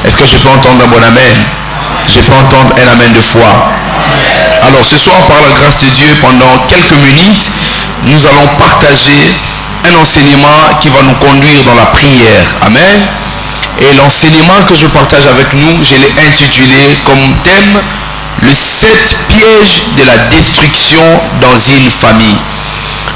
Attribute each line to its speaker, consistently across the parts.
Speaker 1: Est-ce que je peux entendre un bon amen? Je peux entendre un amen de foi. Alors ce soir, par la grâce de Dieu, pendant quelques minutes, nous allons partager un enseignement qui va nous conduire dans la prière. Amen. Et l'enseignement que je partage avec nous, je l'ai intitulé comme thème le 7 pièges de la destruction dans une famille.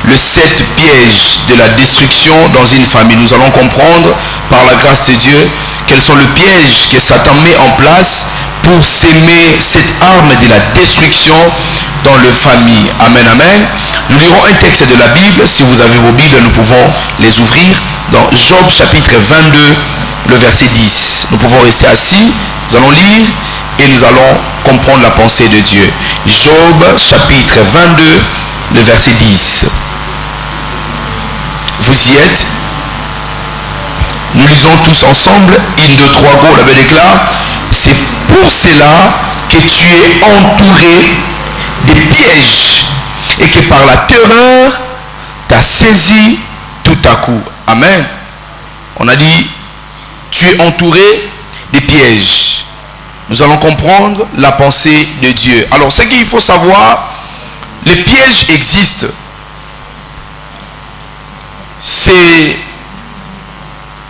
Speaker 1: Le 7 pièges de la destruction dans une famille. Nous allons comprendre par la grâce de Dieu quels sont les pièges que Satan met en place pour s'aimer cette arme de la destruction dans les familles. Amen, amen. Nous lirons un texte de la Bible. Si vous avez vos Bibles, nous pouvons les ouvrir dans Job chapitre 22, le verset 10. Nous pouvons rester assis, nous allons lire et nous allons comprendre la pensée de Dieu. Job chapitre 22, le verset 10. Vous y êtes? Nous lisons tous ensemble. 1, 2, 3, go. La Bible déclare: c'est pour cela que tu es entouré des pièges et que par la terreur t'as saisi tout à coup. Amen. On a dit tu es entouré des pièges. Nous allons comprendre la pensée de Dieu. Alors ce qu'il faut savoir, les pièges existent. C'est,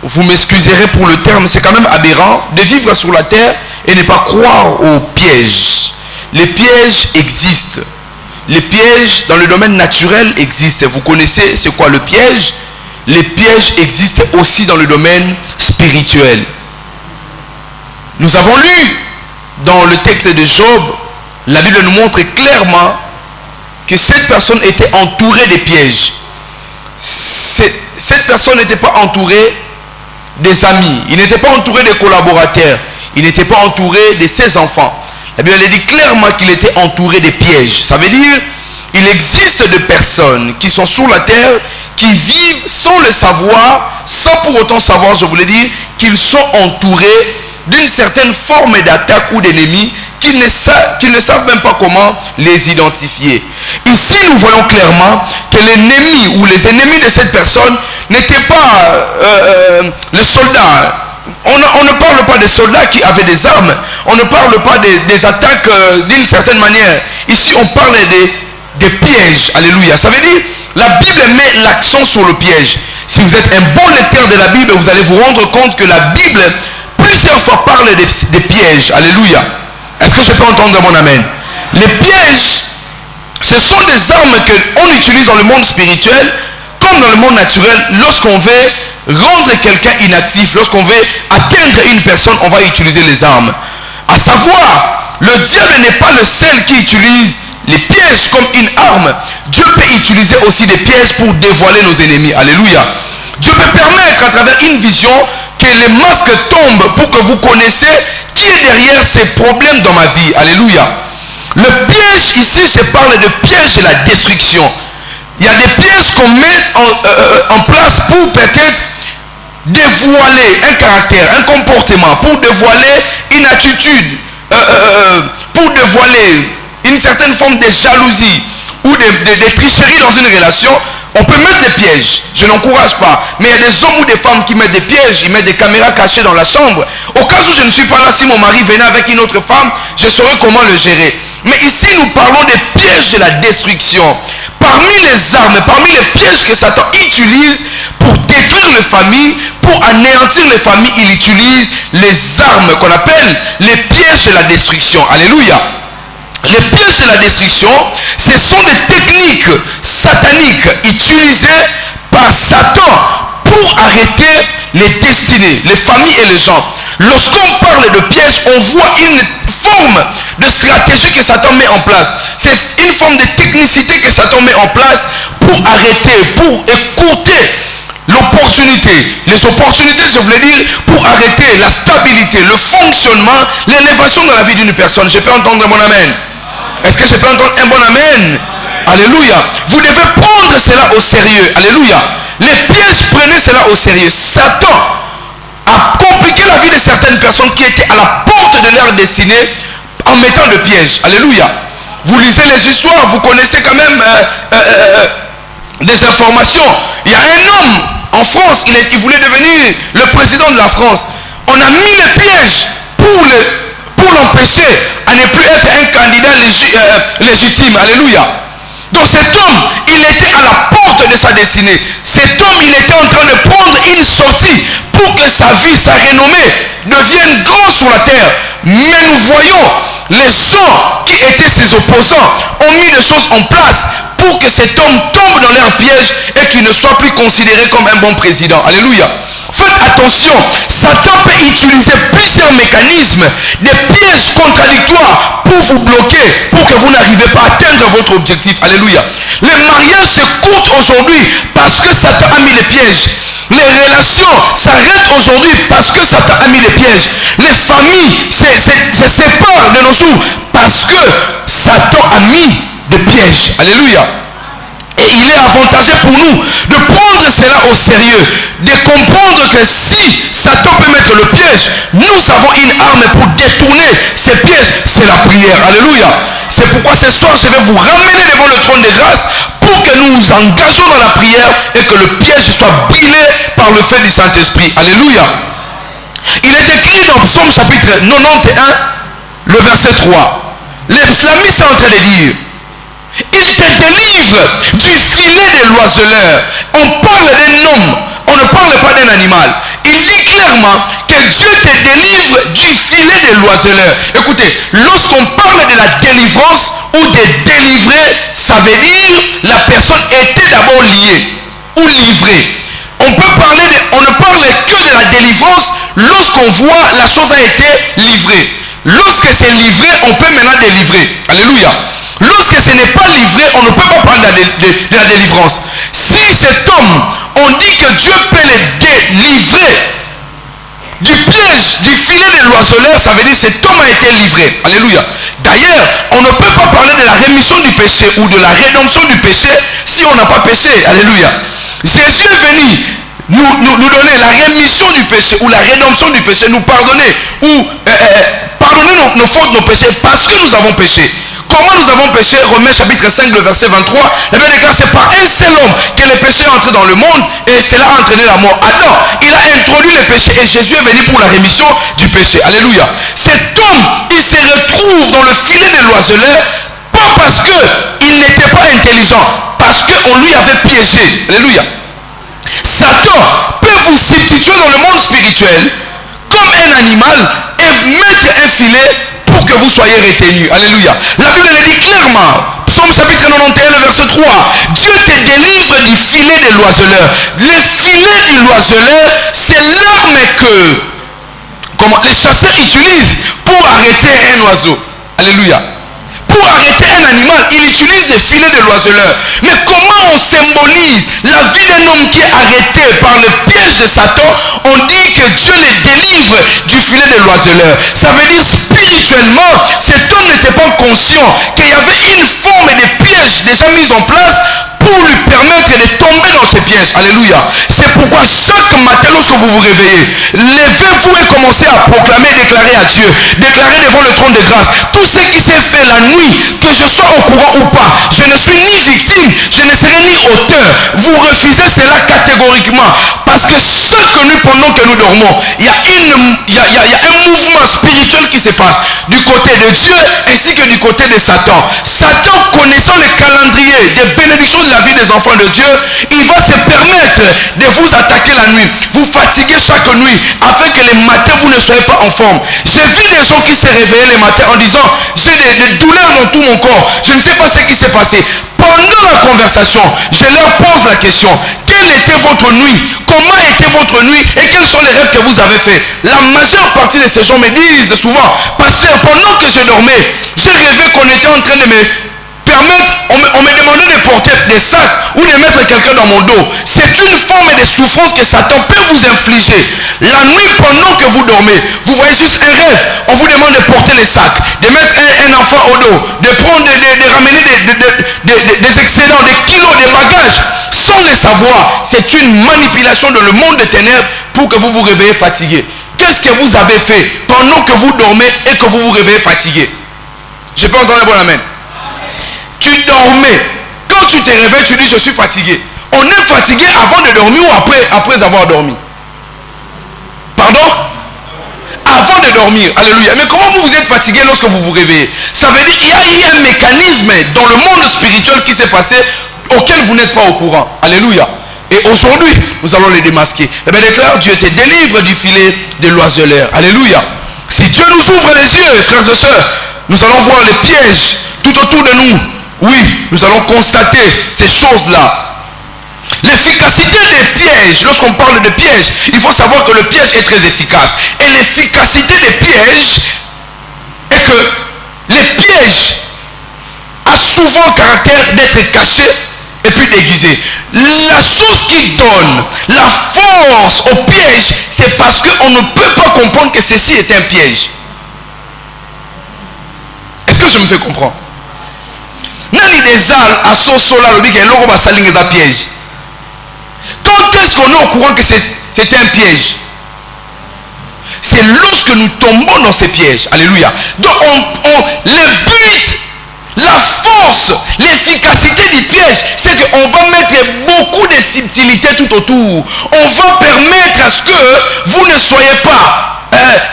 Speaker 1: vous m'excuserez pour le terme, c'est quand même aberrant de vivre sur la terre et ne pas croire aux pièges. Les pièges existent. Les pièges dans le domaine naturel existent. Vous connaissez c'est quoi le piège? Les pièges existent aussi dans le domaine spirituel. Nous avons lu dans le texte de Job, la Bible nous montre clairement que cette personne était entourée des pièges. Cette personne n'était pas entourée des amis, il n'était pas entouré des collaborateurs, il n'était pas entouré de ses enfants. La Bible dit clairement qu'il était entouré des pièges. Ça veut dire il existe des personnes qui sont sur la terre, qui vivent sans le savoir, sans pour autant savoir, je voulais dire, qu'ils sont entourés d'une certaine forme d'attaque ou d'ennemi qu'ils ne savent même pas comment les identifier. Ici, nous voyons clairement que l'ennemi ou les ennemis de cette personne n'étaient pas les soldats. On ne parle pas des soldats qui avaient des armes. On ne parle pas des attaques d'une certaine manière. Ici, on parle des pièges. Alléluia. Ça veut dire, la Bible met l'accent sur le piège. Si vous êtes un bon lecteur de la Bible, vous allez vous rendre compte que la Bible plusieurs fois parle des pièges. Alléluia. Est-ce que je peux entendre mon amen? Les pièges, ce sont des armes qu'on utilise dans le monde spirituel comme dans le monde naturel. Lorsqu'on veut rendre quelqu'un inactif, lorsqu'on veut atteindre une personne, on va utiliser les armes. À savoir, le diable n'est pas le seul qui utilise les pièges comme une arme. Dieu peut utiliser aussi des pièges pour dévoiler nos ennemis. Alléluia. Dieu peut permettre à travers une vision que les masques tombent pour que vous connaissiez qui est derrière ces problèmes dans ma vie. Alléluia. Le piège ici, je parle de piège de la destruction. Il y a des pièges qu'on met en place pour peut-être dévoiler un caractère, un comportement, pour dévoiler une attitude, pour dévoiler une certaine forme de jalousie ou de tricherie dans une relation. On peut mettre des pièges, je n'encourage pas, mais il y a des hommes ou des femmes qui mettent des pièges, ils mettent des caméras cachées dans la chambre. Au cas où je ne suis pas là, si mon mari venait avec une autre femme, je saurais comment le gérer. Mais ici, nous parlons des pièges de la destruction. Parmi les armes, parmi les pièges que Satan utilise pour détruire les familles, pour anéantir les familles, il utilise les armes qu'on appelle les pièges de la destruction. Alléluia. Les pièges de la destruction, ce sont des techniques sataniques utilisées par Satan pour arrêter les destinées, les familles et les gens. Lorsqu'on parle de pièges, on voit une forme de stratégie que Satan met en place. C'est une forme de technicité que Satan met en place pour arrêter, pour écourter l'opportunité. Les opportunités, je voulais dire, pour arrêter la stabilité, le fonctionnement, l'élévation dans la vie d'une personne. Je peux entendre mon amen? Est-ce que je peux entendre un bon amen? Alléluia. Vous devez prendre cela au sérieux. Alléluia. Les pièges, prenez cela au sérieux. Satan a compliqué la vie de certaines personnes qui étaient à la porte de leur destinée en mettant des pièges. Alléluia. Vous lisez les histoires, vous connaissez quand même des informations. Il y a un homme en France, il voulait devenir le président de la France. On a mis les pièges pour l'empêcher à ne plus être un candidat légitime. Alléluia. Donc cet homme, il était à la porte de sa destinée. Cet homme, il était en train de prendre une sortie pour que sa vie, sa renommée devienne grande sur la terre. Mais nous voyons les gens qui étaient ses opposants ont mis des choses en place pour que cet homme tombe dans leur piège et qu'il ne soit plus considéré comme un bon président. Alléluia. Faites attention, Satan peut utiliser plusieurs mécanismes, des pièges contradictoires pour vous bloquer, pour que vous n'arrivez pas à atteindre votre objectif. Alléluia. Les mariages se courtent aujourd'hui parce que Satan a mis des pièges. Les relations s'arrêtent aujourd'hui parce que Satan a mis des pièges. Les familles se séparent de nos jours parce que Satan a mis des pièges. Alléluia. Et il est avantageux pour nous de prendre cela au sérieux, de comprendre que si Satan peut mettre le piège, nous avons une arme pour détourner ces pièges, c'est la prière. Alléluia. C'est pourquoi ce soir, je vais vous ramener devant le trône de grâce pour que nous nous engageons dans la prière et que le piège soit brûlé par le feu du Saint-Esprit. Alléluia. Il est écrit dans Psaume chapitre 91, le verset 3. L'Islamiste est en train de dire: il te délivre du filet de l'oiseleur. On parle d'un homme, on ne parle pas d'un animal. Il dit clairement que Dieu te délivre du filet de l'oiseleur. Écoutez, lorsqu'on parle de la délivrance ou de délivrer, ça veut dire la personne était d'abord liée ou livrée. On ne parle que de la délivrance lorsqu'on voit la chose a été livrée. Lorsque c'est livré, on peut maintenant délivrer. Alléluia. Lorsque ce n'est pas livré, on ne peut pas parler de la délivrance. Si cet homme, on dit que Dieu peut le délivrer du piège, du filet de l'oiseleur, ça veut dire que cet homme a été livré. Alléluia. D'ailleurs, on ne peut pas parler de la rémission du péché ou de la rédemption du péché si on n'a pas péché. Alléluia. Jésus est venu nous donner la rémission du péché ou la rédemption du péché, nous pardonner ou pardonner nos fautes, nos péchés parce que nous avons péché. Comment nous avons péché? Romains chapitre 5, le verset 23. La Bible déclare: c'est par un seul homme que le péché est entré dans le monde et cela a entraîné la mort. Adam, il a introduit le péché et Jésus est venu pour la rémission du péché. Alléluia. Cet homme, il se retrouve dans le filet de l'oiseleur, pas parce qu'il n'était pas intelligent, parce qu'on lui avait piégé. Alléluia. Satan peut vous substituer dans le monde spirituel comme un animal et mettre un filet pour que vous soyez retenus. Alléluia. La Bible le dit clairement. Psaume chapitre 91, le verset 3. Dieu te délivre du filet de l'oiseleur. Le filet de l'oiseleur, c'est l'arme que les chasseurs utilisent pour arrêter un oiseau. Alléluia. Pour arrêter un animal, il utilise le filet de l'oiseleur. Mais comment on symbolise la vie d'un homme qui est arrêté par le piège de Satan? On dit que Dieu le délivre du filet de l'oiseleur. Ça veut dire spirituellement, cet homme n'était pas conscient qu'il y avait une forme de piège déjà mise en place pour lui permettre de tomber dans ces pièges. Alléluia. C'est pourquoi chaque matin, lorsque vous vous réveillez, levez-vous et commencez à proclamer, déclarer à Dieu, déclarer devant le trône de grâce tout ce qui s'est fait la nuit, que je sois au courant ou pas. Je ne suis ni victime, je ne serai ni auteur. Vous refusez cela catégoriquement parce que chaque nuit pendant que nous dormons, il y a un mouvement spirituel qui se passe du côté de Dieu ainsi que du côté de Satan. Satan, connaissant le calendrier des bénédictions de la vie des enfants de Dieu, il va se permettre de vous attaquer la nuit, vous fatiguer chaque nuit afin que les matins vous ne soyez pas en forme. J'ai vu des gens qui se réveillaient les matins en disant: j'ai des douleurs dans tout mon corps, je ne sais pas ce qui s'est passé. Pendant la conversation, je leur pose la question: quelle était votre nuit? Comment était votre nuit? Et quels sont les rêves que vous avez faits? La majeure partie de ces gens me disent souvent: pasteur, pendant que je dormais, j'ai rêvé qu'on était en train de me permettre, on me demandait de porter des sacs ou de mettre quelqu'un dans mon dos. C'est une forme de souffrance que Satan peut vous infliger. La nuit, pendant que vous dormez, vous voyez juste un rêve. On vous demande de porter les sacs, de mettre un enfant au dos, de prendre, de ramener des excédents, des kilos, des bagages, sans le savoir. C'est une manipulation dans le monde des ténèbres pour que vous vous réveillez fatigué. Qu'est-ce que vous avez fait pendant que vous dormez et que vous vous réveillez fatigué? Je peux entendre un bon amen. Tu dormais. Quand tu te réveilles, tu dis: je suis fatigué. On est fatigué avant de dormir ou après avoir dormi? Pardon? avant de dormir. Alléluia. Mais comment vous êtes fatigué lorsque vous vous réveillez? Ça veut dire qu'il y a eu un mécanisme dans le monde spirituel qui s'est passé auquel vous n'êtes pas au courant. Alléluia. Et aujourd'hui, nous allons les démasquer. Eh bien, déclare, Dieu te délivre du filet de l'oiseleur. Alléluia. Si Dieu nous ouvre les yeux, frères et sœurs, nous allons voir les pièges tout autour de nous. Oui, nous allons constater ces choses-là. L'efficacité des pièges, lorsqu'on parle de pièges, il faut savoir que le piège est très efficace. Et l'efficacité des pièges est que les pièges a souvent le caractère d'être cachés et puis déguisés. La chose qui donne la force au piège, c'est parce qu'on ne peut pas comprendre que ceci est un piège. Est-ce que je me fais comprendre? Nani déjà à Sosola le dit que l'eau va salir les pièges. Quand est-ce qu'on est au courant que c'est un piège? C'est lorsque nous tombons dans ces pièges. Alléluia. Donc le but, la force, l'efficacité du piège, c'est qu'on va mettre beaucoup de subtilités tout autour. On va permettre à ce que vous ne soyez pas,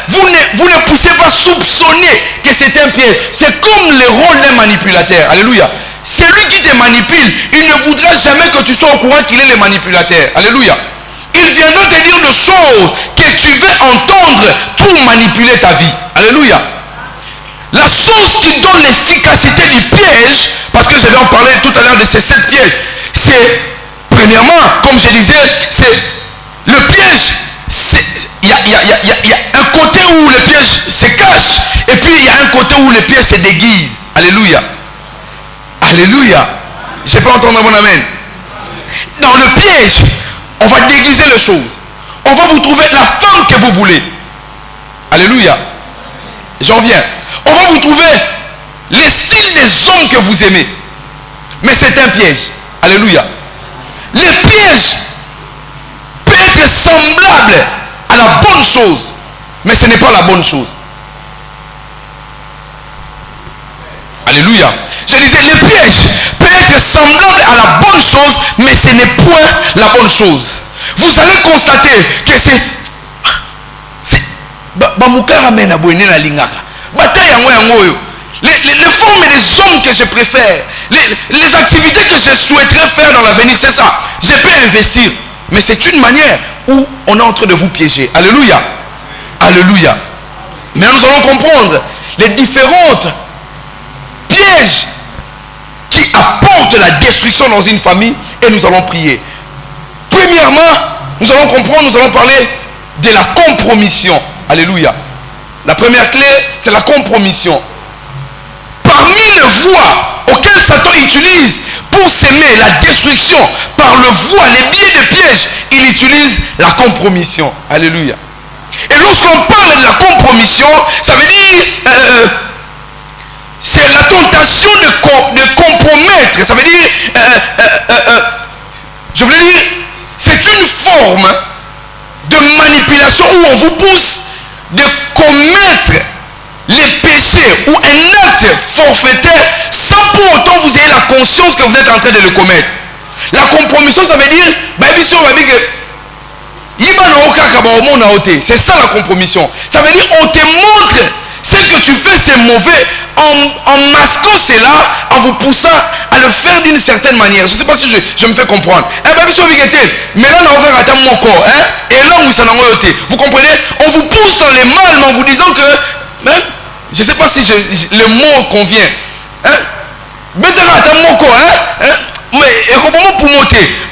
Speaker 1: vous ne puissiez pas soupçonner que c'est un piège. C'est comme le rôle d'un manipulateur. Alléluia. Celui qui te manipule, il ne voudra jamais que tu sois au courant qu'il est le manipulateur. Alléluia. Il viendra te dire des choses que tu veux entendre pour manipuler ta vie. Alléluia. La chose qui donne l'efficacité du piège, parce que je vais en parler tout à l'heure de ces 7 pièges, c'est, premièrement, comme je disais, c'est le piège. Il y a un côté où le piège se cache, et puis il y a un côté où le piège se déguise. Alléluia. Alléluia. Je peux entendre mon amen. Dans le piège, on va déguiser les choses. On va vous trouver la femme que vous voulez. Alléluia. J'en viens. On va vous trouver les styles des hommes que vous aimez. Mais c'est un piège. Alléluia. Le piège peut être semblable à la bonne chose, mais ce n'est pas la bonne chose. Alléluia. Je disais, le piège peut être semblable à la bonne chose, mais ce n'est point la bonne chose. Vous allez constater que c'est les formes et les hommes que je préfère, les activités que je souhaiterais faire dans l'avenir, c'est ça. Je peux investir, mais c'est une manière où on est en train de vous piéger. Alléluia. Alléluia. Mais nous allons comprendre les différentes pièges qui apportent la destruction dans une famille, et nous allons prier. Premièrement, nous allons comprendre, nous allons parler de la compromission. Alléluia. La première clé, c'est la compromission. Parmi les voies auxquelles Satan utilise pour s'aimer la destruction par le voie, les biais de piège, il utilise la compromission. Alléluia. Et lorsqu'on parle de la compromission, ça veut dire c'est la tentation de compromettre. Ça veut dire je veux dire, c'est une forme de manipulation où on vous pousse de commettre les péchés ou un acte forfaitaire sans pour autant vous ayez la conscience que vous êtes en train de le commettre. La compromission, ça veut dire c'est ça la compromission. Ça veut dire on te montre ce que tu fais, c'est mauvais, en masquant cela, en vous poussant à le faire d'une certaine manière. Je ne sais pas si je me fais comprendre. Vous comprenez? On vous pousse dans les mal, mais en vous disant que, je ne sais pas si le mot convient.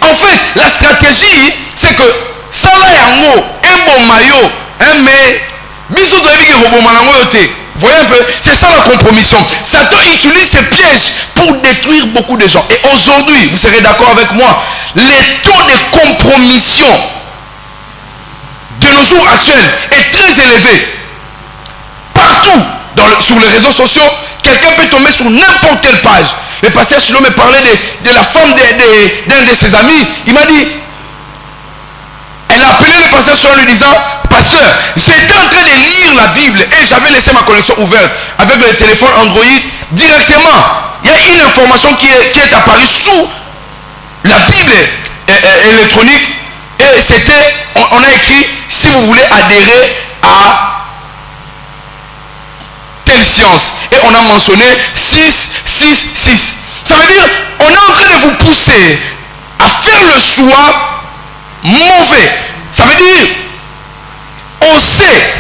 Speaker 1: En fait, la stratégie, c'est que ça là est en haut, un bon maillot, mais voyez un peu, c'est ça la compromission. Satan utilise ces pièges pour détruire beaucoup de gens. Et aujourd'hui, vous serez d'accord avec moi, les taux de compromission de nos jours actuels est très élevé. Partout, sur les réseaux sociaux, quelqu'un peut tomber sur n'importe quelle page. Le pasteur Chilo me parlait de la femme d'un de ses amis. Il m'a dit, elle a appelé le pasteur Chilo en lui disant, pasteur, j'étais en train de lire la Bible et j'avais laissé ma connexion ouverte avec le téléphone Android. Directement, il y a une information qui est apparue sous la Bible électronique, et c'était, on a écrit, si vous voulez adhérer à déficience. Et on a mentionné 6, 6, 6. Ça veut dire, on est en train de vous pousser à faire le choix mauvais. Ça veut dire, on sait,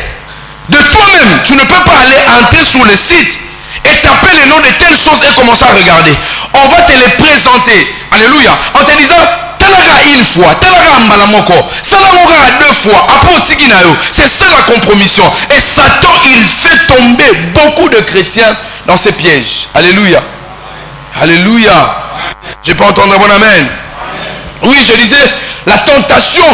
Speaker 1: de toi-même, tu ne peux pas aller entrer sur le site et taper le nom de telle chose et commencer à regarder. On va te les présenter. Alléluia. En te disant, talaga une fois, talaga malamoko, salamoga deux fois, apotiginayo. C'est ça la compromission. Et Satan, il fait tomber beaucoup de chrétiens dans ces pièges. Alléluia. Alléluia. Je peux entendre un bon amen. Oui, je disais, la tentation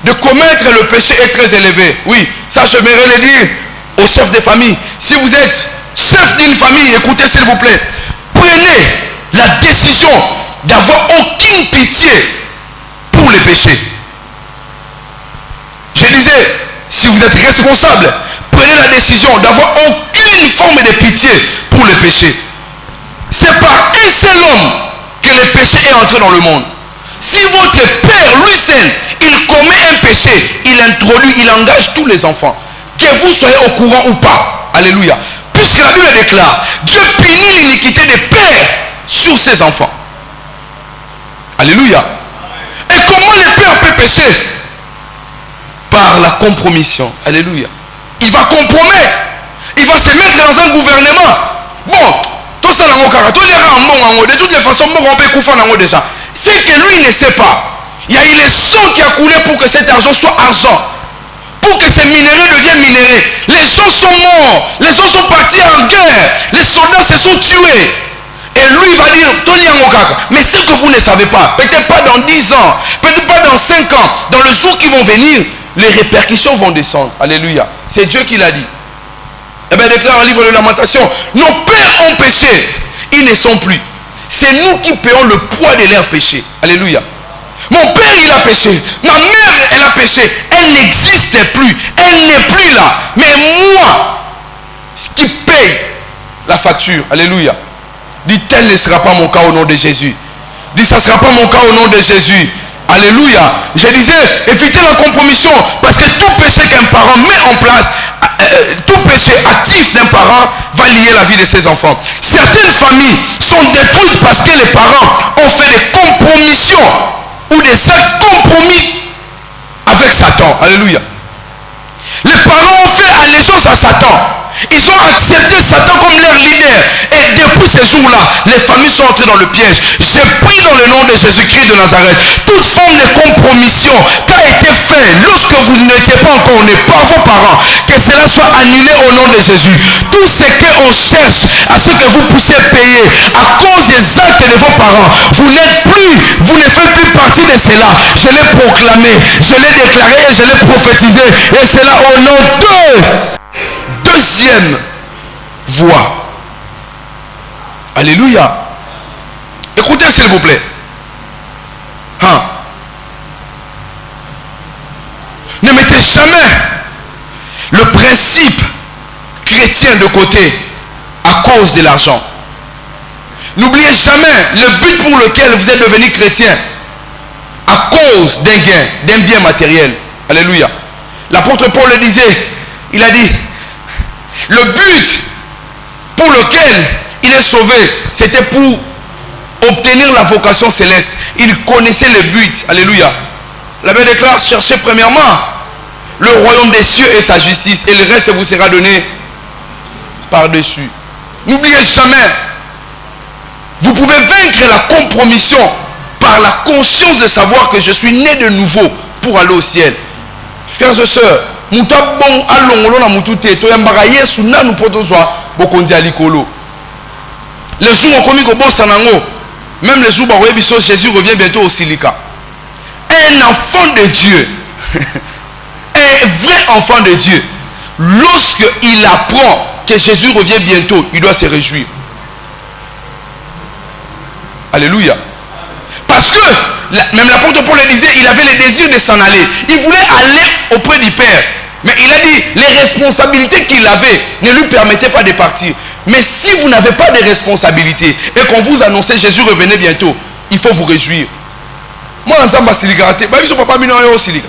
Speaker 1: de commettre le péché est très élevée. Oui, ça j'aimerais le dire aux chefs de famille. Si vous êtes chef d'une famille, écoutez s'il vous plaît, prenez la décision d'avoir aucune pitié pour les péchés. Je disais, si vous êtes responsable, prenez la décision d'avoir aucune forme de pitié pour les péchés. C'est par un seul homme que le péché est entré dans le monde. Si votre père, lui seul, il commet un péché, il introduit, il engage tous les enfants. Que vous soyez au courant ou pas. Alléluia. Puisque la Bible déclare, Dieu punit l'iniquité des pères sur ses enfants. Alléluia. Et comment le père peut pécher? Par la compromission. Alléluia. Il va compromettre. Il va se mettre dans un gouvernement. Bon, tout ça, de toutes les façons, on peut couper déjà. C'est que lui ne sait pas. Il y a eu le sang qui a coulé pour que cet argent soit argent. Pour que ces minéraux deviennent minéraux. Les gens sont morts. Les gens sont partis en guerre. Les soldats se sont tués. Et lui va dire, mais ce que vous ne savez pas, peut-être pas dans 10 ans, peut-être pas dans 5 ans, dans le jour qui vont venir, les répercussions vont descendre. Alléluia. C'est Dieu qui l'a dit. Eh bien, déclare dans le livre de Lamentation, nos pères ont péché, ils ne sont plus. C'est nous qui payons le poids de leurs péchés. Alléluia. Mon père, il a péché. Ma mère, elle a péché. Elle n'existe plus. Elle n'est plus là. Mais moi, ce qui paye la facture. Alléluia. Dit, tel ne sera pas mon cas au nom de Jésus. Dit, ça ne sera pas mon cas au nom de Jésus. Alléluia. Je disais, évitez la compromission. Parce que tout péché qu'un parent met en place, tout péché actif d'un parent va lier la vie de ses enfants. Certaines familles sont détruites parce que les parents ont fait des compromissions ou des actes compromis avec Satan. Alléluia. Les parents ont fait allégeance à Satan. Ils ont accepté Satan comme leur leader. Et depuis ce jour-là, les familles sont entrées dans le piège. Je prie dans le nom de Jésus-Christ de Nazareth. Toute forme de compromission qui a été faite lorsque vous n'étiez pas encore né par vos parents, que cela soit annulé au nom de Jésus. Tout ce qu'on cherche à ce que vous puissiez payer à cause des actes de vos parents, vous n'êtes plus, vous ne faites plus partie de cela. Je l'ai proclamé, je l'ai déclaré et je l'ai prophétisé. Et cela au nom de... Deuxième voie. Alléluia. Écoutez s'il vous plaît. Ne mettez jamais le principe chrétien de côté à cause de l'argent. N'oubliez jamais le but pour lequel vous êtes devenu chrétien à cause d'un gain, d'un bien matériel. Alléluia. L'apôtre Paul le disait, il a dit, le but pour lequel il est sauvé, c'était pour obtenir la vocation céleste. Il connaissait le but. Alléluia. La Bible déclare, cherchez premièrement le royaume des cieux et sa justice, et le reste vous sera donné par-dessus. N'oubliez jamais, vous pouvez vaincre la compromission par la conscience de savoir que je suis né de nouveau pour aller au ciel. Frères et sœurs, les jours ont commis même les jours où Jésus revient bientôt au Silica. Un enfant de Dieu, un vrai enfant de Dieu, lorsqu'il apprend que Jésus revient bientôt, il doit se réjouir. Alléluia. Parce que, même l'apôtre Paul le disait, il avait le désir de s'en aller. Il voulait aller auprès du Père. Mais il a dit, les responsabilités qu'il avait ne lui permettaient pas de partir. Mais si vous n'avez pas de responsabilités et qu'on vous annonçait Jésus revenait bientôt, il faut vous réjouir. Moi, je suis Silika. Je suis papa au Silika.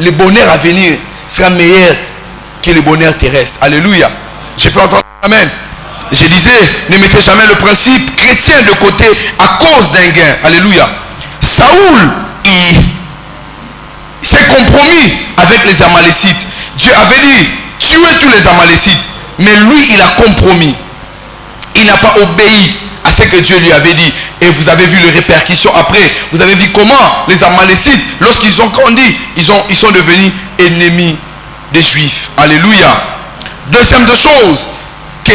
Speaker 1: le bonheur à venir sera meilleur que le bonheur terrestre. Alléluia. Je peux entendre amen. Je disais, ne mettez jamais le principe chrétien de côté à cause d'un gain. Alléluia. Saoul, il s'est compromis avec les Amalécites. Dieu avait dit, tuez tous les Amalécites. Mais lui, il a compromis. Il n'a pas obéi à ce que Dieu lui avait dit. Et vous avez vu les répercussions après. Vous avez vu comment les Amalécites, lorsqu'ils ont grandi, ils sont devenus ennemis des Juifs. Alléluia. Deuxième de choses que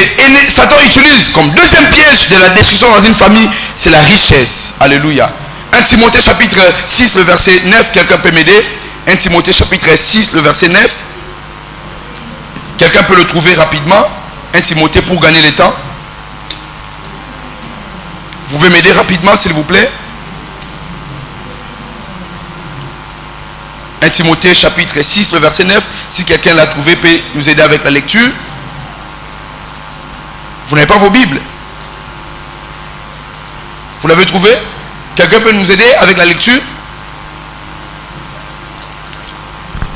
Speaker 1: Satan utilise comme deuxième piège de la destruction dans une famille, c'est la richesse. Alléluia. 1 Timothée chapitre 6, le verset 9. Quelqu'un peut m'aider? 1 Timothée chapitre 6, le verset 9. Quelqu'un peut le trouver rapidement? 1 Timothée pour gagner le temps. Vous pouvez m'aider rapidement s'il vous plaît? 1 Timothée chapitre 6, le verset 9. Si quelqu'un l'a trouvé, peut nous aider avec la lecture. Vous n'avez pas vos Bibles? Vous l'avez trouvé? Quelqu'un peut nous aider avec la lecture?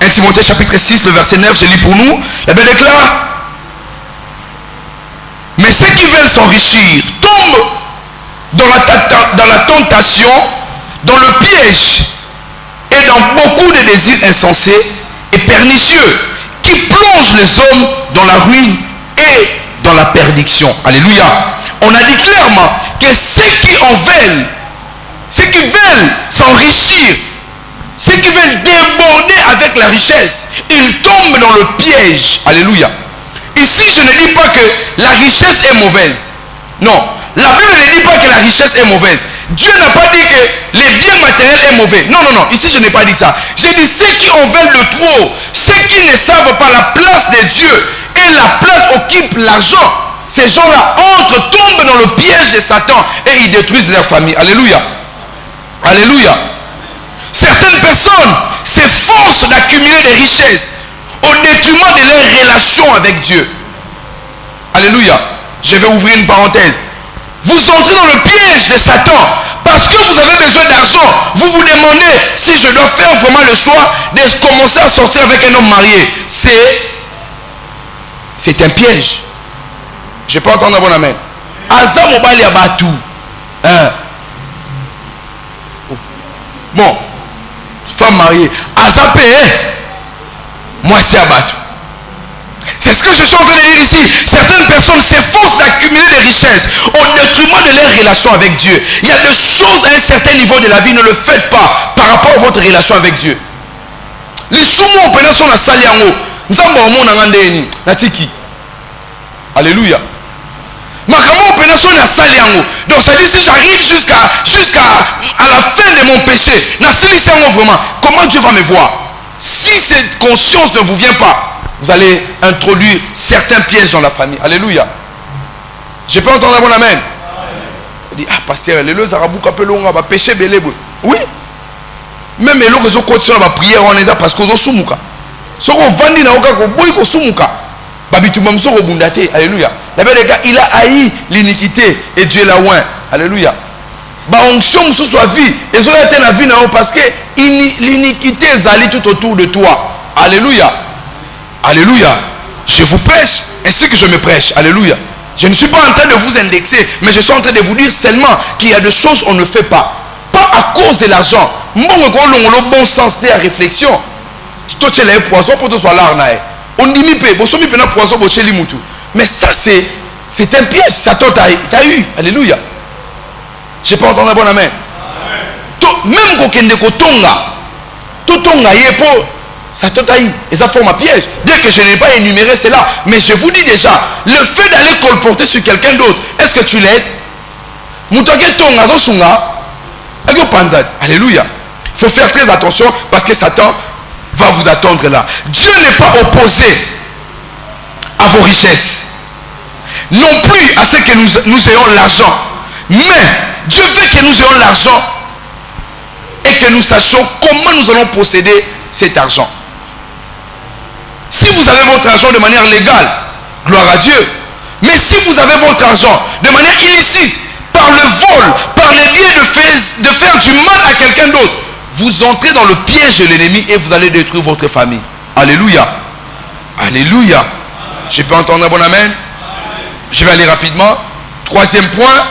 Speaker 1: 1 Timothée chapitre 6, le verset 9, je lis pour nous. La Bible déclare: mais ceux qui veulent s'enrichir tombent dans la tentation, dans le piège et dans beaucoup de désirs insensés et pernicieux qui plongent les hommes dans la ruine et dans la perdition. Alléluia. On a dit clairement que ceux qui en veulent, ceux qui veulent s'enrichir, ceux qui veulent déborder avec la richesse, ils tombent dans le piège. Alléluia. Ici, je ne dis pas que la richesse est mauvaise. Non. La Bible ne dit pas que la richesse est mauvaise. Dieu n'a pas dit que les biens matériels est mauvais. Non, non, non. Ici, je n'ai pas dit ça. J'ai dit ceux qui en veulent le trop, ceux qui ne savent pas la place de Dieu et la place occupe l'argent. Ces gens-là entrent, tombent dans le piège de Satan et ils détruisent leur famille. Alléluia. Alléluia. Certaines personnes s'efforcent d'accumuler des richesses au détriment de leur relation avec Dieu. Alléluia. Je vais ouvrir une parenthèse. Vous entrez dans le piège de Satan parce que vous avez besoin d'argent. Vous vous demandez si je dois faire vraiment le choix de commencer à sortir avec un homme marié. C'est un piège. Je peux entendre un bon amen. Aza mobali abatu. Bon, femme mariée. Aza payé. Moi c'est abatu. C'est ce que je suis en train de dire ici. Certaines personnes s'efforcent d'accumuler des richesses au détriment de leur relation avec Dieu. Il y a des choses à un certain niveau de la vie, ne le faites pas par rapport à votre relation avec Dieu. Les soumons au sont la saliango. Nous avons natiki. Alléluia. Makamo au sont la saliango. Donc ça dit si j'arrive jusqu'à la fin de mon péché, vraiment, comment Dieu va me voir? Si cette conscience ne vous vient pas, vous allez introduire certains pièges dans la famille. Alléluia. Je peux entendre un bon amen. Il dit, ah, pasteur, les lois arabes un peu longs, va pécher belé. Oui. Même les lois qui ont continué à prier, on les a parce qu'ils ont soumuka. Ce qu'on vendit dans le cas, qu'on soumuka. Babitumam so rebundate. Alléluia. La Bible dit, il a haï l'iniquité et Dieu l'a oint. Alléluia. Ba onction sous sa vie. Et ils ont été la vie parce que l'iniquité est allée tout autour de toi. Alléluia. Alléluia. Je vous prêche ainsi que je me prêche. Alléluia. Je ne suis pas en train de vous indexer, mais je suis en train de vous dire seulement qu'il y a des choses qu'on ne fait pas. Pas à cause de l'argent. Le bon sens de la réflexion. Mais ça c'est un piège. Satan t'a eu. Alléluia. Je peux entendre un bon amen. Même quand on tonga Satan t'a eu. Et ça forme un piège. Dès que je n'ai pas énuméré cela. Mais je vous dis déjà, le fait d'aller colporter sur quelqu'un d'autre, est-ce que tu l'aides? Alléluia. Il faut faire très attention parce que Satan va vous attendre là. Dieu n'est pas opposé à vos richesses. Non plus à ce que nous ayons l'argent. Mais Dieu veut que nous ayons l'argent et que nous sachions comment nous allons posséder cet argent. Si vous avez votre argent de manière légale, gloire à Dieu. Mais si vous avez votre argent de manière illicite, par le vol, par l'idée de faire du mal à quelqu'un d'autre, vous entrez dans le piège de l'ennemi et vous allez détruire votre famille. Alléluia. Alléluia. Je peux entendre un bon amen? Je vais aller rapidement. Troisième point.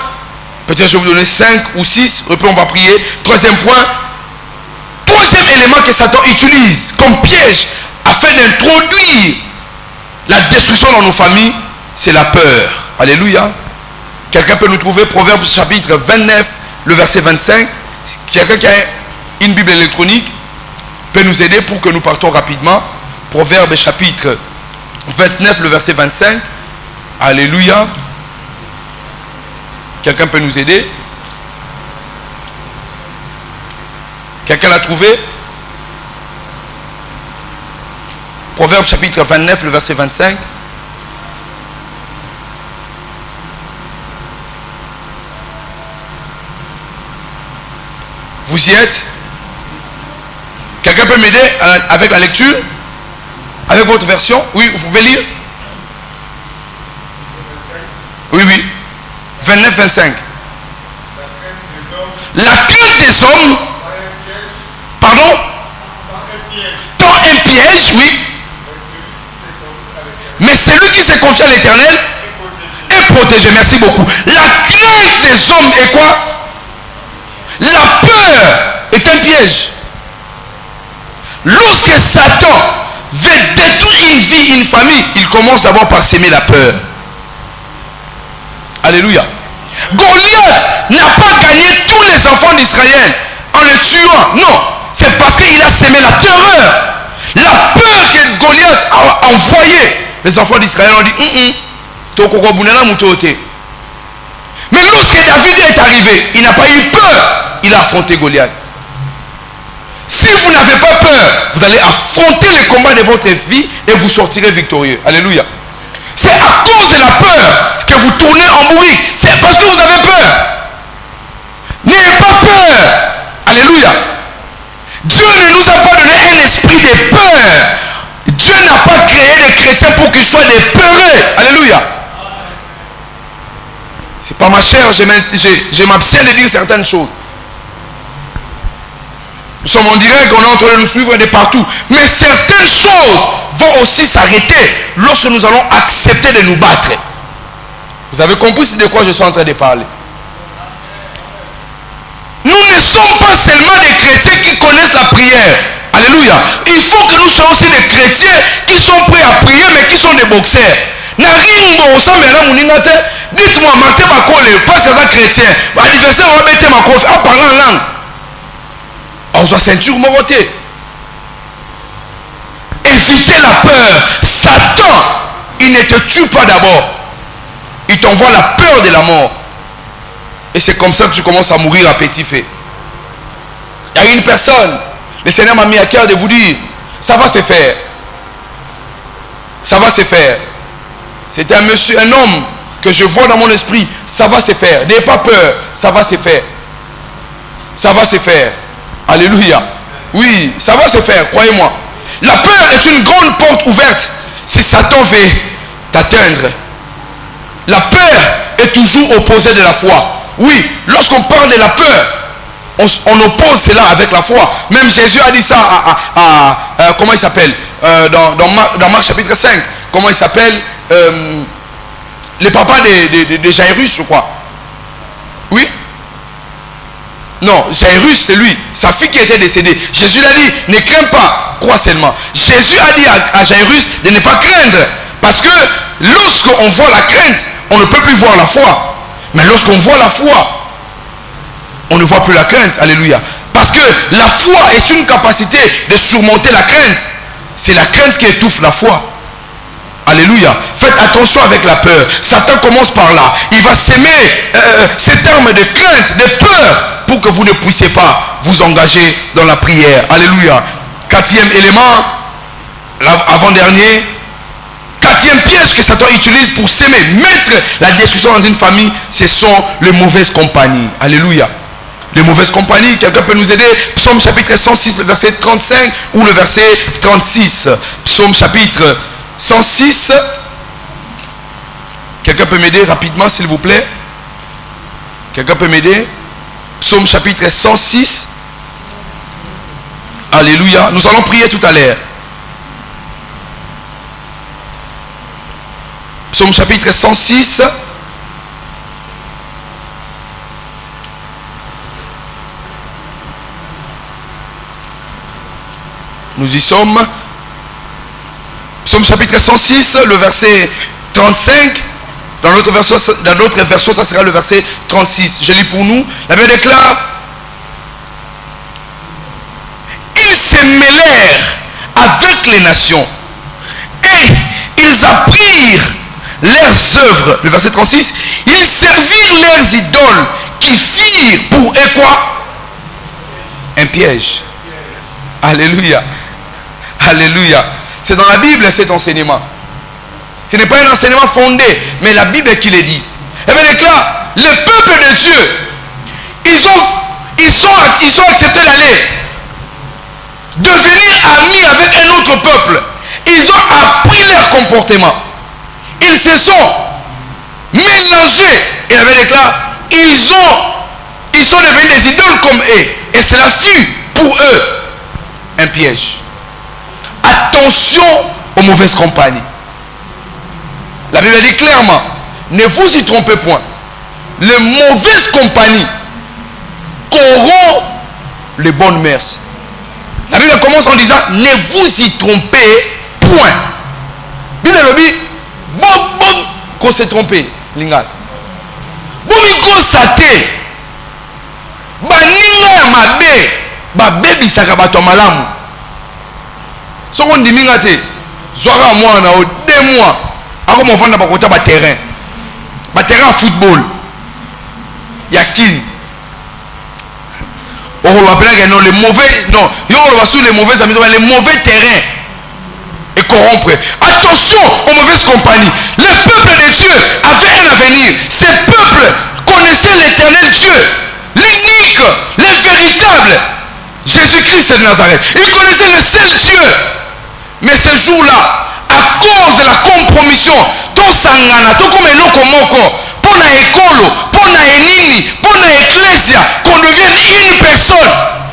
Speaker 1: Peut-être je vais vous donner 5 ou 6. Après on va prier. Troisième point. Troisième élément que Satan utilise comme piège afin d'introduire la destruction dans nos familles, c'est la peur. Alléluia. Quelqu'un peut nous trouver Proverbes chapitre 29, le verset 25. Quelqu'un qui a une Bible électronique peut nous aider pour que nous partons rapidement. Proverbes chapitre 29, le verset 25. Alléluia. Quelqu'un peut nous aider? Quelqu'un l'a trouvé? Proverbe chapitre 29, le verset 25. Vous y êtes? Quelqu'un peut m'aider avec la lecture? Avec votre version? Oui, vous pouvez lire? Oui, oui. 29, 25. La crainte des hommes, pardon, tend un piège, oui. Mais celui qui se confie à l'Éternel est protégé. Merci beaucoup. La crainte des hommes est quoi? La peur est un piège. Lorsque Satan veut détruire une vie, une famille, il commence d'abord par s'aimer la peur. Alléluia. Goliath n'a pas gagné tous les enfants d'Israël en les tuant. Non, c'est parce qu'il a sémé la terreur. La peur que Goliath a envoyé. Les enfants d'Israël ont dit mais lorsque David est arrivé, il n'a pas eu peur. Il a affronté Goliath. Si vous n'avez pas peur, vous allez affronter les combats de votre vie et vous sortirez victorieux. Alléluia. C'est à cause de la peur que vous tournez en bourrique. C'est parce que vous avez peur. N'ayez pas peur. Alléluia. Dieu ne nous a pas donné un esprit de peur. Dieu n'a pas créé des chrétiens pour qu'ils soient des peureux. Alléluia. C'est pas ma chère, je m'abstiens de dire certaines choses. Nous sommes en direct, on est en train de nous suivre de partout. Mais certaines choses vont aussi s'arrêter lorsque nous allons accepter de nous battre. Vous avez compris de quoi je suis en train de parler? Nous ne sommes pas seulement des chrétiens qui connaissent la prière. Alléluia. Il faut que nous soyons aussi des chrétiens qui sont prêts à prier mais qui sont des boxeurs. Dites-moi, Martin Bakole, pas que c'est chrétien. L'anniversaire, on va mettre ma coffre en parlant en langue. On doit ceinture moroté. Évitez la peur. Satan, il ne te tue pas d'abord. Il t'envoie la peur de la mort. Et c'est comme ça que tu commences à mourir à petit feu. Il y a une personne, le Seigneur m'a mis à cœur de vous dire, ça va se faire. Ça va se faire. C'était un monsieur, un homme que je vois dans mon esprit. Ça va se faire. N'ayez pas peur. Ça va se faire. Ça va se faire. Alléluia. Oui, ça va se faire, croyez-moi. La peur est une grande porte ouverte si Satan veut t'atteindre. La peur est toujours opposée de la foi. Oui, lorsqu'on parle de la peur, on oppose cela avec la foi. Même Jésus a dit ça à comment il s'appelle dans Marc chapitre 5. Comment il s'appelle le papa de Jairus, je crois. Oui. Non, Jairus, c'est lui. Sa fille qui était décédée. Jésus l'a dit, ne crains pas, crois seulement. Jésus a dit à Jairus de ne pas craindre. Parce que lorsqu'on voit la crainte, on ne peut plus voir la foi. Mais lorsqu'on voit la foi, on ne voit plus la crainte. Alléluia. Parce que la foi est une capacité de surmonter la crainte. C'est la crainte qui étouffe la foi. Alléluia. Faites attention avec la peur. Satan commence par là. Il va s'aimer ces termes de crainte, de peur, pour que vous ne puissiez pas vous engager dans la prière. Alléluia. Quatrième élément, avant-dernier. Quatrième piège que Satan utilise pour s'aimer, mettre la destruction dans une famille, ce sont les mauvaises compagnies. Alléluia. Les mauvaises compagnies, quelqu'un peut nous aider? Psaume chapitre 106, le verset 35 ou le verset 36. Psaume chapitre 106. Quelqu'un peut m'aider rapidement, s'il vous plaît? Quelqu'un peut m'aider? Psaume chapitre 106. Alléluia. Nous allons prier tout à l'heure. Psaume chapitre 106. Nous y sommes. Psaume chapitre 106, le verset 35. Dans notre version, ça sera le verset 36. Je lis pour nous. La Bible déclare: ils se mêlèrent avec les nations et ils apprirent leurs œuvres. Le verset 36. Ils servirent leurs idoles qui firent pour eux quoi? Un piège. Alléluia. Alléluia. C'est dans la Bible cet enseignement. Ce n'est pas un enseignement fondé, mais la Bible qui le dit. Et bien déclare, les peuples de Dieu, ils ont accepté d'aller devenir amis avec un autre peuple. Ils ont appris leur comportement. Ils se sont mélangés. Et la Bible déclare, ils sont devenus des idoles comme eux. Et cela fut pour eux un piège. Attention aux mauvaises compagnies. La Bible dit clairement, ne vous y trompez point. Les mauvaises compagnies corrompent les bonnes mœurs. La Bible commence en disant, ne vous y trompez point. La Bible dit, bon, qu'on s'est trompé, lingal. Bon, qu'on s'até. Baninga ya mabe, babebi sakabato malamu. Ce qu'on dit, Zoara moi, 2 mois. Ako mon fanda bakota ba terrain à football yakin on va appeler que non les mauvais non on va sur les mauvais amis les mauvais terrains et corrompre. Attention aux mauvaises compagnies. Le peuple de Dieu avait un avenir. Ces peuples connaissaient l'éternel Dieu, l'unique, le véritable Jésus-Christ de Nazareth. Ils connaissaient le seul Dieu. Mais ce jour-là, à cause de la compromission, tout sangana, tout comme eloko moko, pour la école, pour la enini, pour la ecclésia, qu'on devienne une personne.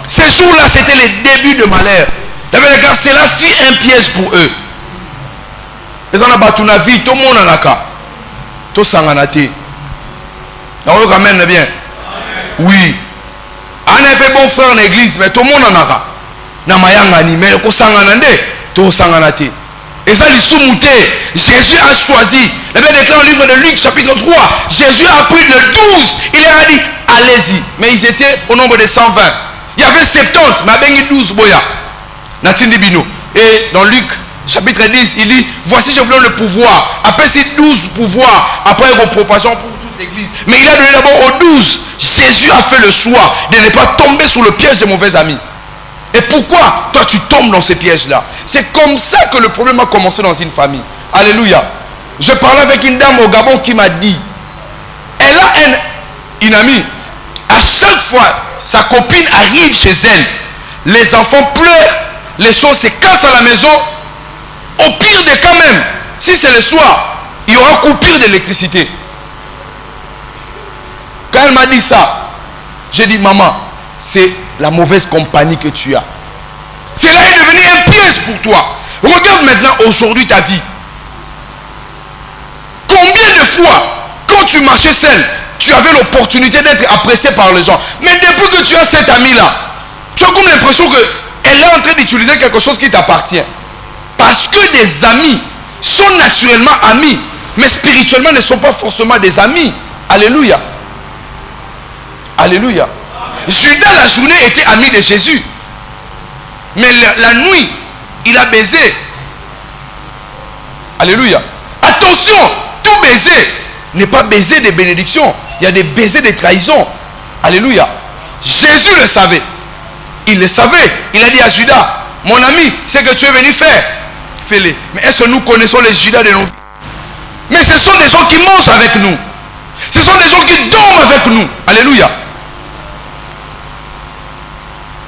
Speaker 1: Ce jour-là, c'était le début de malheur. Cela fut un piège pour eux. Ils en ont battu la vie, tout le monde en a cas. Tout sangana te. Alors, quand même, bien. Oui. On est un peu bon frère en église, mais tout le monde en a cas. Namayangani, mais tout sangana te. Tout sangana te. Et ça, Jésus a choisi. La Bible déclare au livre de Luc, chapitre 3. Jésus a pris le 12. Il leur a dit, allez-y. Mais ils étaient au nombre de 120. Il y avait 70, mais il y avait 12 boya. Et dans Luc, chapitre 10, il dit, voici, je vous donne le pouvoir. Après ces 12 pouvoirs, après vos propations pour toute l'église. Mais il a donné d'abord aux 12. Jésus a fait le choix de ne pas tomber sous le piège des mauvais amis. Et pourquoi toi tu tombes dans ces pièges-là? C'est comme ça que le problème a commencé dans une famille. Alléluia. Je parlais avec une dame au Gabon qui m'a dit, elle a une amie. À chaque fois, sa copine arrive chez elle, les enfants pleurent, les choses se cassent à la maison. Au pire des cas même, si c'est le soir, il y aura coupure d'électricité. Quand elle m'a dit ça, j'ai dit, maman, c'est la mauvaise compagnie que tu as. Cela est devenu un piège pour toi. Regarde maintenant aujourd'hui ta vie. Combien de fois, quand tu marchais seul, tu avais l'opportunité d'être apprécié par les gens. Mais depuis que tu as cet ami-là, tu as comme l'impression qu'elle est en train d'utiliser quelque chose qui t'appartient. Parce que des amis sont naturellement amis, mais spirituellement ne sont pas forcément des amis. Alléluia. Alléluia. Judas la journée était ami de Jésus. Mais la nuit, il a baisé. Alléluia. Attention, tout baiser n'est pas baiser de bénédiction. Il y a des baisers de trahison. Alléluia. Jésus le savait. Il le savait. Il a dit à Judas, mon ami, c'est que tu es venu faire. Fais-le. Mais est-ce que nous connaissons les Judas de nos vies? Mais ce sont des gens qui mangent avec nous. Ce sont des gens qui dorment avec nous. Alléluia.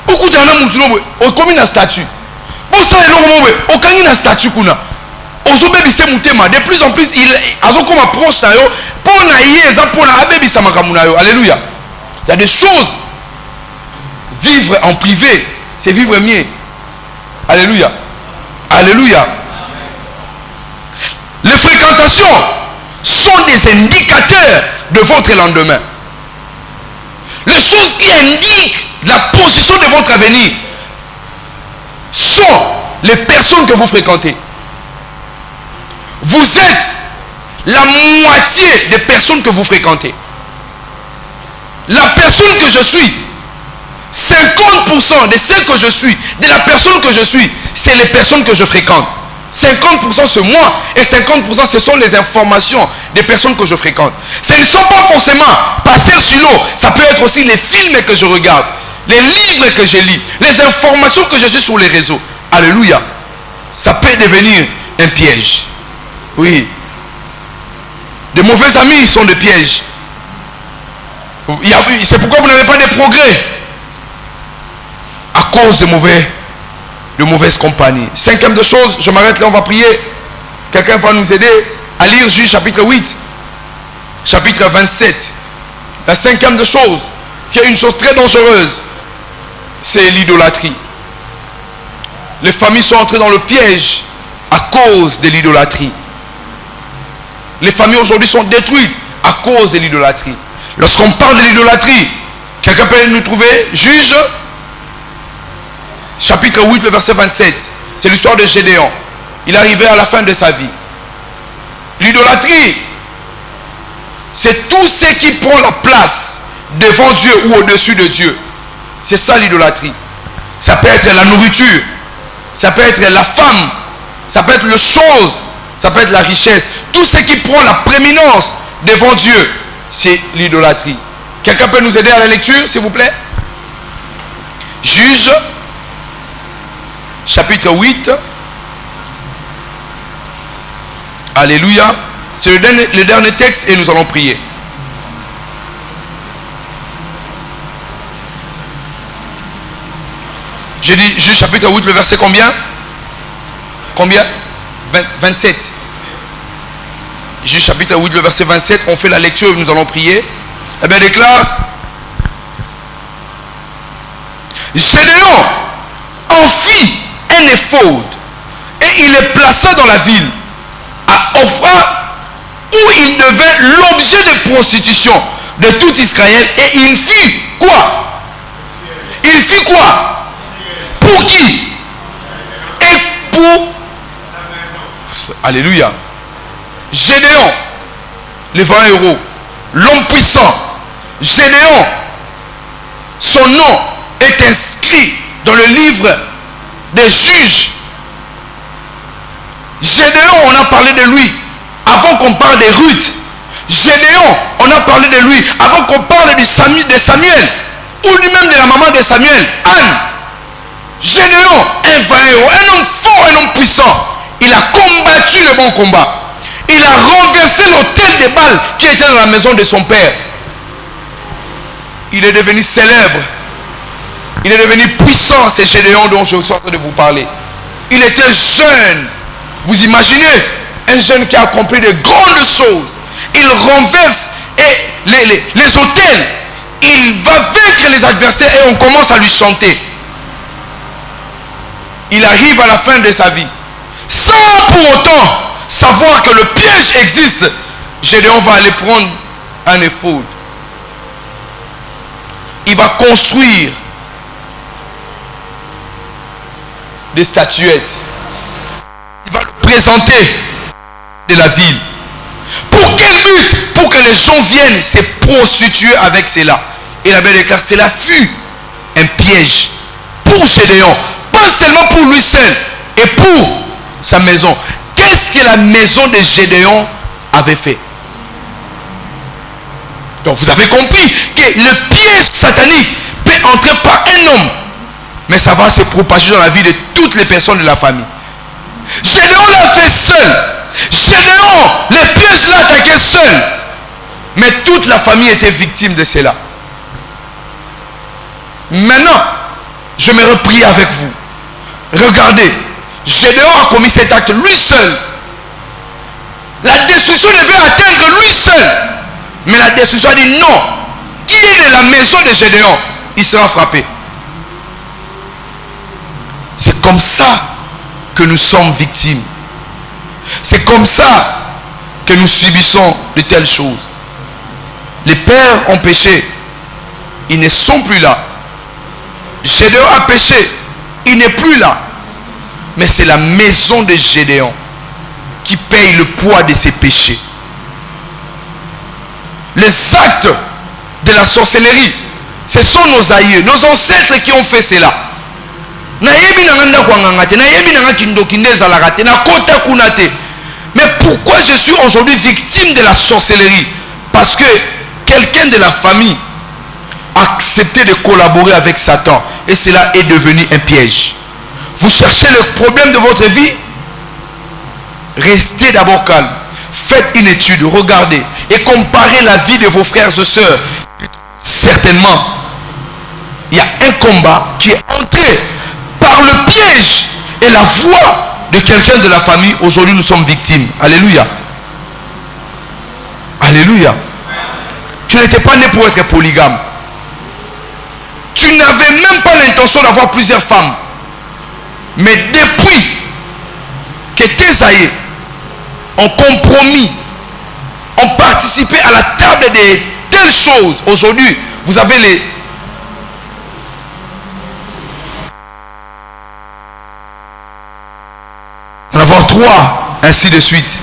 Speaker 1: Beaucoup de gens ont commis un statut. Bon, ça est normal. Aucun n'a statut. De plus en plus, il a comme approche. Alléluia. Il y a des choses. Vivre en privé, c'est vivre mieux. Alléluia. Alléluia. Les fréquentations sont des indicateurs de votre lendemain. Les choses qui indiquent la position de votre avenir sont les personnes que vous fréquentez. Vous êtes la moitié des personnes que vous fréquentez. La personne que je suis, 50% de ce que je suis, de la personne que je suis, c'est les personnes que je fréquente. 50% c'est moi et 50% ce sont les informations des personnes que je fréquente. Ce ne sont pas forcément passer sur l'eau, ça peut être aussi les films que je regarde, les livres que je lis, les informations que je suis sur les réseaux. Alléluia. Ça peut devenir un piège. Oui. De mauvais amis sont des pièges. C'est pourquoi vous n'avez pas de progrès. À cause de mauvaises compagnies. Cinquième de choses, je m'arrête là, on va prier. Quelqu'un va nous aider à lire Juge chapitre 8, chapitre 27. La cinquième de choses, qui est une chose très dangereuse, c'est l'idolâtrie. Les familles sont entrées dans le piège à cause de l'idolâtrie. Les familles aujourd'hui sont détruites à cause de l'idolâtrie. Lorsqu'on parle de l'idolâtrie, quelqu'un peut nous trouver Juge chapitre 8, le verset 27. C'est l'histoire de Gédéon. Il arrivait à la fin de sa vie. L'idolâtrie, c'est tout ce qui prend la place devant Dieu ou au-dessus de Dieu. C'est ça l'idolâtrie. Ça peut être la nourriture, ça peut être la femme, ça peut être les choses, ça peut être la richesse. Tout ce qui prend la prééminence devant Dieu, c'est l'idolâtrie. Quelqu'un peut nous aider à la lecture, s'il vous plaît? Juge chapitre 8. Alléluia. C'est le dernier texte et nous allons prier. J'ai dit Juge chapitre 8, le verset combien? Combien? 27. Juge chapitre 8, le verset 27. On fait la lecture et nous allons prier. Eh bien, déclare: Gédéon en fit un éphod et il le plaça dans la ville à Ophra, où il devint l'objet de prostitution de tout Israël, et il fit quoi? Il fit quoi? Pour qui? Et pour... Alléluia. Gédéon, les 20 héros, l'homme puissant. Gédéon, son nom est inscrit dans le livre des juges. Gédéon, on a parlé de lui avant qu'on parle de Ruth. Gédéon, on a parlé de lui avant qu'on parle de Samuel, ou lui-même de la maman de Samuel, Anne. Gédéon, un vrai héros, un homme fort, un homme puissant. Il a combattu le bon combat. Il a renversé l'autel de Baal qui était dans la maison de son père. Il est devenu célèbre. Il est devenu puissant, c'est Gédéon dont je suis en train de vous parler. Il était jeune. Vous imaginez un jeune qui a accompli de grandes choses. Il renverse les autels. Il va vaincre les adversaires et on commence à lui chanter. Il arrive à la fin de sa vie, sans pour autant savoir que le piège existe. Gédéon va aller prendre un éphod. Il va construire des statuettes. Il va le présenter de la ville. Pour quel but? Pour que les gens viennent se prostituer avec cela. Et la Bible déclare: cela fut un piège pour Gédéon. Pas seulement pour lui seul, et pour sa maison. Qu'est-ce que la maison de Gédéon avait fait? Donc vous avez compris que le piège satanique peut entrer par un homme, mais ça va se propager dans la vie de toutes les personnes de la famille. Gédéon l'a fait seul. Gédéon, le piège l'a attaqué seul. Mais toute la famille était victime de cela. Maintenant, je me reprie avec vous. Regardez, Gédéon a commis cet acte lui seul. La destruction devait atteindre lui seul. Mais la destruction a dit non. Qui est de la maison de Gédéon, il sera frappé. C'est comme ça que nous sommes victimes. C'est comme ça que nous subissons de telles choses. Les pères ont péché, ils ne sont plus là. Gédéon a péché, il n'est plus là. Mais c'est la maison de Gédéon qui paye le poids de ses péchés. Les actes de la sorcellerie, ce sont nos aïeux, nos ancêtres qui ont fait cela. Mais pourquoi je suis aujourd'hui victime de la sorcellerie? Parce que quelqu'un de la famille a accepté de collaborer avec Satan et cela est devenu un piège. Vous cherchez le problème de votre vie? Restez d'abord calme. Faites une étude, regardez et comparez la vie de vos frères et sœurs. Certainement, il y a un combat qui est entré par le piège et la foi de quelqu'un de la famille. Aujourd'hui, nous sommes victimes. Alléluia. Alléluia. Tu n'étais pas né pour être polygame. Tu n'avais même pas l'intention d'avoir plusieurs femmes. Mais depuis que tes aïeux ont compromis, ont participé à la table de telles choses, aujourd'hui, vous avez les... En avoir 3, ainsi de suite.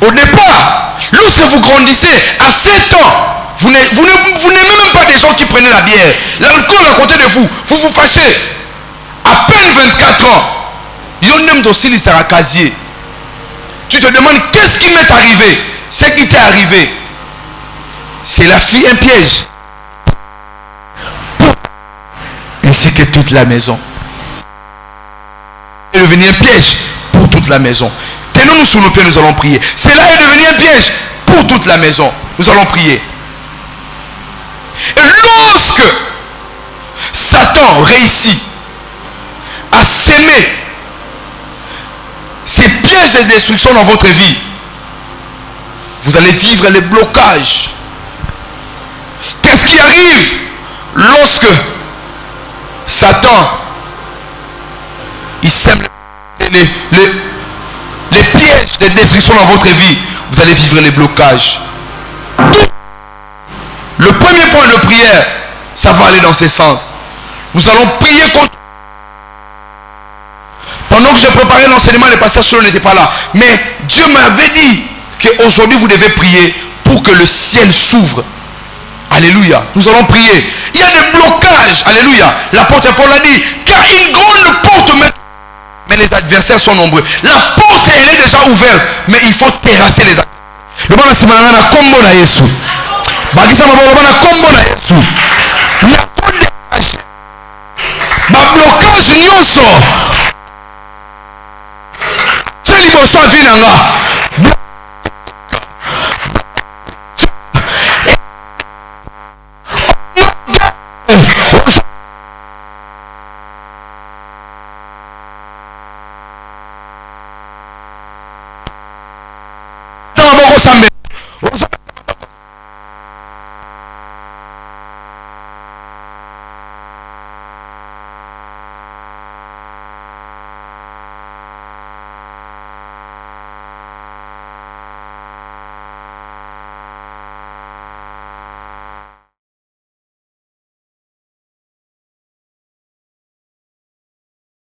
Speaker 1: Au départ, lorsque vous grandissez, à 7 ans, vous n'aimez même pas des gens qui prenaient la bière. L'alcool à côté de vous, vous vous fâchez. À peine 24 ans, Yonem aussi il sera casier. Tu te demandes qu'est-ce qui m'est arrivé? Ce qui t'est arrivé, c'est la fille un piège. Ainsi que toute la maison. C'est devenu un piège pour toute la maison. Tenons-nous sous nos pieds, nous allons prier. Cela est devenu un piège pour toute la maison. Nous allons prier. Et lorsque Satan réussit à s'aimer ces pièges de destruction dans votre vie, vous allez vivre les blocages. Qu'est-ce qui arrive lorsque Satan il sème les pièges de destruction dans votre vie? Vous allez vivre les blocages. Le premier point de prière, ça va aller dans ce sens. Nous allons prier contre. Pendant que je préparais l'enseignement, le pasteur Solo n'était pas là. Mais Dieu m'avait dit qu'aujourd'hui vous devez prier pour que le ciel s'ouvre. Alléluia. Nous allons prier. Il y a des blocages. Alléluia. L'apôtre Paul a dit, car une grande porte, mais les adversaires sont nombreux. La porte elle est déjà ouverte, mais il faut terrasser les adversaires. Le bon asimana na kombo na Yesu. Bakisa maboko na kombo na Yesu. Il y a pas de dégager. Ba blocage nyonso. Teli boso afinanga. Sambe